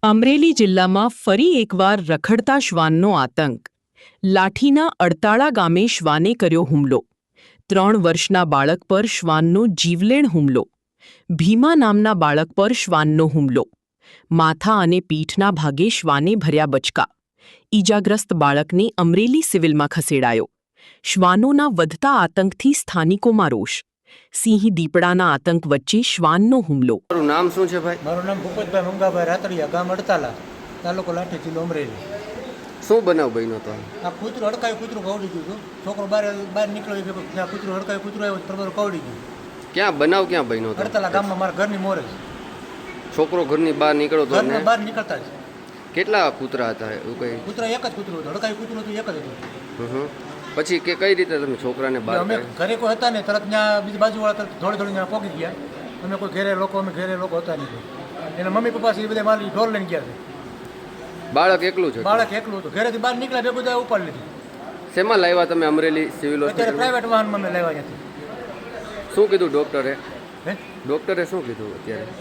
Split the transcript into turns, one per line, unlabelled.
અમરેલી જિલ્લામાં ફરી એકવાર રખડતા શ્વાનનો આતંક. લાઠીના અડતાળા ગામે શ્વાને કર્યો હુમલો. 3 વર્ષના બાળક પર શ્વાનનો જીવલેણ હુમલો. ભીમા નામના બાળક પર શ્વાનનો હુમલો. માથા અને પીઠના ભાગે શ્વાને ભર્યા બચકા. ઈજાગ્રસ્ત બાળકને અમરેલી સિવિલમાં ખસેડાયો. શ્વાનોના વધતા આતંકથી સ્થાનિકોમાં રોષ. સિંહ દીપડાના આતંક વચ્ચે શ્વાનનો હુમલો.
મારું નામ શું છે ભાઈ?
મારું નામ ભૂપતભાઈ મંગાભાઈ રાતડિયા, ગામ અડતાલા, તાલુકો લાઠી, જિલ્લો અમરેલી.
શું બનાવ બન્યો તો?
આ કૂતરું હડકાયું, કૂતરું કવડી ગયું હતું. છોકરો બહાર નીકળ્યો, ત્યાં કૂતરું હડકાયું, કૂતરું આવ્યું, બરાબર કવડી ગયું.
ક્યાં બન્યો તો?
અડતાલા ગામમાં, મારા ઘરની મોરે જ.
છોકરો ઘરની બહાર નીકળ્યો તો?
ઘરના બહાર નીકળતા જ.
કેટલા કૂતરા હતા એવું કઈ?
કૂતરા એક જ કૂતરું હતું, હડકાયું કૂતરું હતું, એક જ હતું.
પછી કઈ રીતે તમે છોકરાને બહાર?
અમે ઘરે કોઈ હતા નહીં, તરત ત્યાં બીજી બાજુવાળા તરત થોડી ત્યાં પહોંચી ગયા. અમે કોઈ ઘેરે લોકો હતા નહીં. એના મમ્મી પપ્પા છે એ બધા મારી ઢોર લઈને ગયા છે.
બાળક એકલું છે?
બાળક એકલું હતું. ઘરેથી બહાર નીકળ્યા ભેગું બધા ઉપાડી લીધું.
શેમાં લાવ્યા તમે અમરેલી સિવિલ
અત્યારે
હોસ્પિટલ?
પ્રાઇવેટ વાહનમાં અમે લેવા ત્યાંથી.
શું કીધું ડોક્ટરે?
હે?
ડોક્ટરે શું કીધું અત્યારે?